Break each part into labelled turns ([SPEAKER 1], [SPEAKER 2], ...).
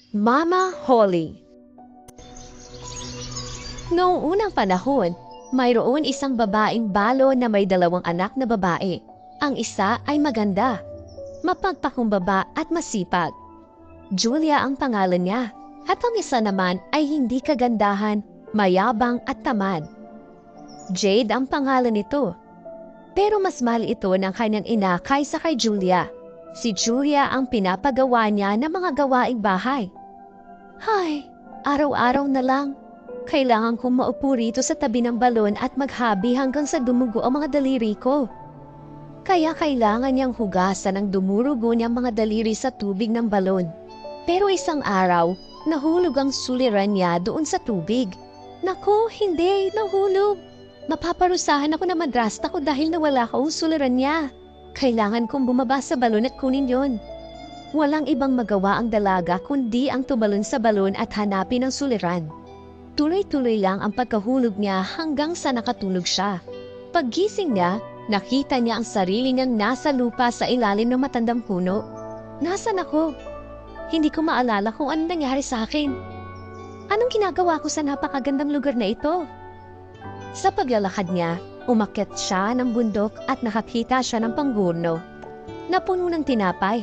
[SPEAKER 1] Mama Holly. Noong unang panahon, mayroon isang babaeng balo na may 2 anak na babae. Ang isa ay maganda, mapagpakumbaba at masipag. Julia ang pangalan niya, at ang isa naman ay hindi kagandahan, mayabang at tamad. Jade ang pangalan nito. Pero mas mahal ito ng kanyang ina kaysa kay Julia. Si Julia ang pinapagawa niya ng mga gawaing bahay. Hay, araw-araw na lang. Kailangan kong maupo rito sa tabi ng balon at maghabi hanggang sa dumugo ang mga daliri ko. Kaya kailangan niyang hugasan ang dumurugo niyang mga daliri sa tubig ng balon. Pero isang araw, nahulog ang suliran niya doon sa tubig. Naku, hindi, nahulog. Mapaparusahan ako na madrasta ko dahil nawala ko ang suliran niya. Kailangan kong bumaba sa balon at kunin yon. Walang ibang magawa ang dalaga kundi ang tumalon sa balon at hanapin ang suliran. Tuloy-tuloy lang ang pagkahulog niya hanggang sa nakatulog siya. Paggising niya, nakita niya ang sarili niyang nasa lupa sa ilalim ng matandang puno. Nasaan ako? Hindi ko maalala kung anong nangyari sa akin. Anong ginagawa ko sa napakagandang lugar na ito? Sa paglalakad niya, umakyat siya ng bundok at nakakita siya ng panggurno na puno ng tinapay.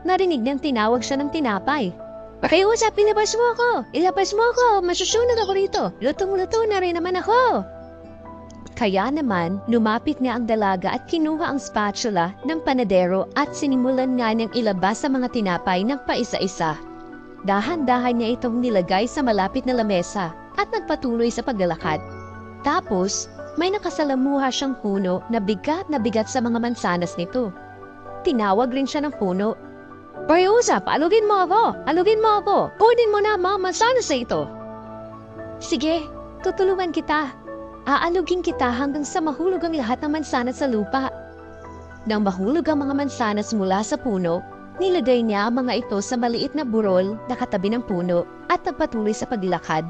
[SPEAKER 1] Narinig niyang tinawag siya ng tinapay. Pakiusap, ilabas mo ako! Ilabas mo ako! Masusunod ako rito! Lutong-luto na rin naman ako! Kaya naman, lumapit niya ang dalaga at kinuha ang spatula ng panadero at sinimulan nga niyang ilabas sa mga tinapay ng paisa-isa. Dahan-dahan niya itong nilagay sa malapit na lamesa at nagpatuloy sa paglalakad. Tapos, may nakasalamuha siyang puno na bigat sa mga mansanas nito. Tinawag rin siya ng puno. Pakiusap, alugin mo ako! Alugin mo ako! Kunin mo na mga mansanas na ito! Sige, tutulungan kita. Aalugin kita hanggang sa mahulog ang lahat ng mansanas sa lupa. Nang mahulog ang mga mansanas mula sa puno, nilagay niya ang mga ito sa maliit na burol na katabi ng puno at nagpatuloy sa paglakad.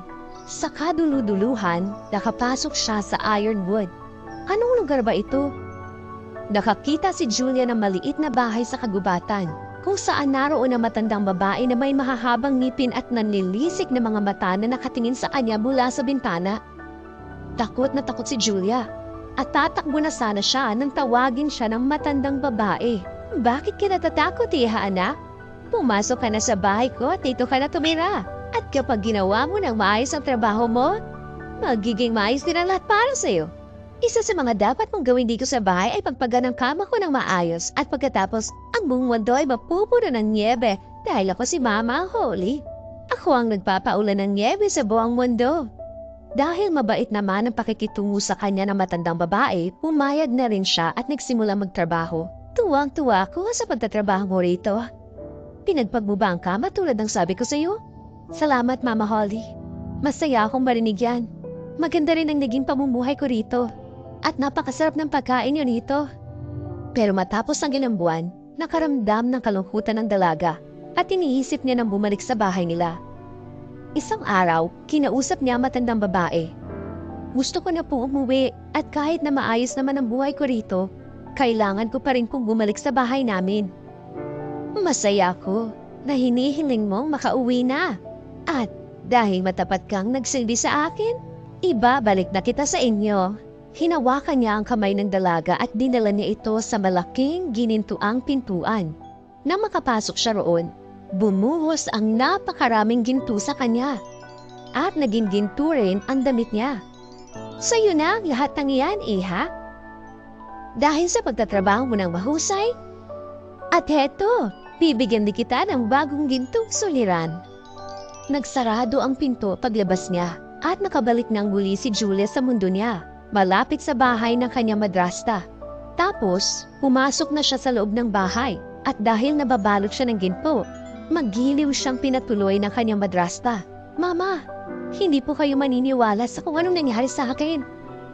[SPEAKER 1] Sa kaduluduluhan, nakapasok siya sa Ironwood. Anong lugar ba ito? Nakakita si Julia ng maliit na bahay sa kagubatan, kung saan naroon ang matandang babae na may mahahabang ngipin at nanlilisik na mga mata na nakatingin sa kanya mula sa bintana. Takot na takot si Julia, at tatakbo na sana siya nang tawagin siya ng matandang babae. Bakit ka natatakot, iha anak? Pumasok ka na sa bahay ko at dito ka na tumira. At kapag ginawa mo ng maayos ang trabaho mo, magiging maayos din ang lahat para sa'yo. Isa sa mga dapat mong gawin dito sa bahay ay pagpagan ng kama ko ng maayos at pagkatapos ang buong mundo ay mapupuno ng niebe dahil ako si Mama Holly. Ako ang nagpapaulan ng niebe sa buong mundo. Dahil mabait naman ang pakikitungo sa kanya ng matandang babae, pumayag na rin siya at nagsimula magtrabaho. Tuwang-tuwa ako sa pagtatrabaho mo rito. Pinagpag mo ba ang kama tulad ng sabi ko sa iyo? Salamat, Mama Holly. Masaya akong marinig yan. Maganda rin ang naging pamumuhay ko rito. At napakasarap ng pagkain niyo rito. Pero matapos ang ilang buwan, nakaramdam ng kalungkutan ng dalaga at iniisip niya nang bumalik sa bahay nila. Isang araw, kinausap niya ang matandang babae. Gusto ko na po umuwi at kahit na maayos naman ang buhay ko rito, kailangan ko pa rin pong bumalik sa bahay namin. Masaya ako na hinihiling mong makauwi na. At dahil matapat kang nagsilbi sa akin, ibabalik na kita sa inyo. Hinawakan niya ang kamay ng dalaga at dinala niya ito sa malaking ginintuang pintuan. Nang makapasok siya roon, bumuhos ang napakaraming ginto sa kanya. At naging ginto rin ang damit niya. Sa'yo na ang lahat ng iyan, iha. Dahil sa pagtatrabaho mo ng mahusay. At heto, bibigyan din kita ng bagong gintong suliran. Nagsarado ang pinto paglabas niya at nakabalik ng muli si Julia sa mundo niya, malapit sa bahay ng kanyang madrasta. Tapos, pumasok na siya sa loob ng bahay at dahil nababalot siya ng ginto, maggiliw siyang pinatuloy ng kanyang madrasta. Mama, hindi po kayo maniniwala sa kung anong nangyari sa akin.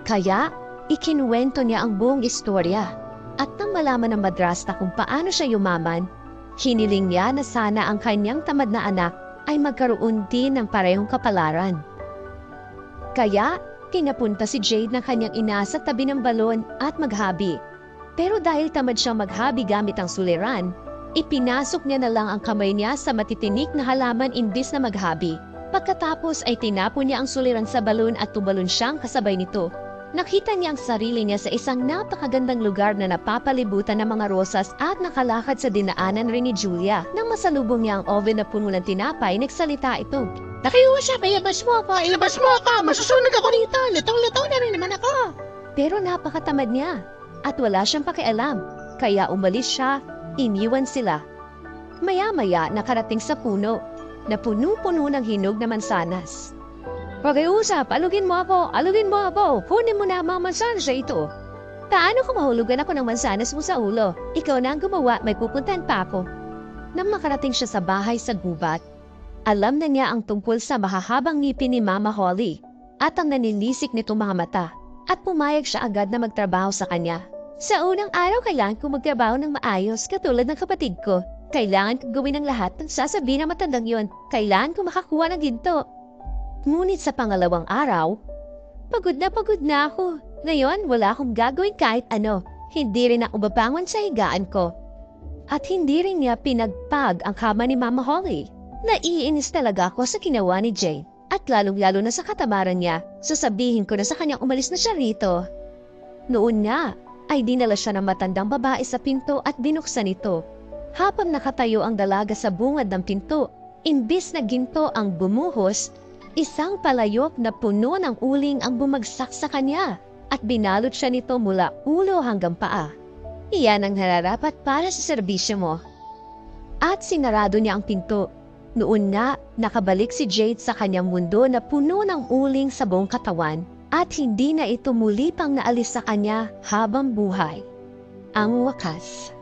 [SPEAKER 1] Kaya, ikinuwento niya ang buong istorya. At nang malaman ng madrasta kung paano siya yumaman, hiniling niya na sana ang kanyang tamad na anak ay magkaroon din ng parehong kapalaran. Kaya, pinapunta si Jade ng kanyang ina sa tabi ng balon at maghabi. Pero dahil tamad siyang maghabi gamit ang suliran, Ipinasok niya na lang ang kamay niya sa matitinik na halaman imbis na maghabi. Pagkatapos ay tinapon niya ang suliran sa balon at tumalon siyang kasabay nito. Nakita niya ang sarili niya sa isang napakagandang lugar na napapalibutan ng mga rosas at nakalakad sa dinaanan rin ni Julia. Nang masalubong niya ang oven na puno ng tinapay, nagsalita ito.
[SPEAKER 2] Nakiusap, ilabas mo ako, ilabas mo ako, masusunog ako dito, lutong-lutong na rin naman ako.
[SPEAKER 1] Pero napakatamad niya at wala siyang pakialam. Kaya umalis siya, iniwan sila. Maya-maya nakarating sa puno na puno-puno ng hinog na mansanas. Pakiusap, alugin mo ako, kunin mo na ang mga mansanas sa ito. Paano kung mahulugan ako ng mansanas mo sa ulo? Ikaw na ang gumawa, may pupuntahan pa ako. Nang makarating siya sa bahay sa gubat, alam na niya ang tungkol sa mahahabang ngipin ni Mama Holly at ang nanilisik nitong mga mata at pumayag siya agad na magtrabaho sa kanya. Sa unang araw, kailangan ko magtrabaho ng maayos katulad ng kapatid ko. Kailangan ko gawin ang lahat ng sasabihin ng matandang yon. Kailangan ko makakuha ng ginto. Ngunit sa pangalawang araw, pagod na ako. Ngayon, wala akong gagawin kahit ano. Hindi rin ako babangon sa higaan ko. At hindi rin niya pinagpag ang kama ni Mama Holly. Naiinis talaga ako sa ginawa ni Jane. At lalong-lalo na sa katamaran niya, sasabihin ko na sa kanyang umalis na siya rito. Noon nga, ay dinala siya ng matandang babae sa pinto at binuksan ito. Habang nakatayo ang dalaga sa bungad ng pinto, imbis na ginto ang bumuhos, isang palayok na puno ng uling ang bumagsak sa kanya at binalot siya nito mula ulo hanggang paa. Iyan ang nararapat para sa serbisyo mo. At sinarado niya ang pinto. Noon nga, nakabalik si Jade sa kanyang mundo na puno ng uling sa buong katawan at hindi na ito muli pang naalis sa kanya habang buhay. Ang wakas.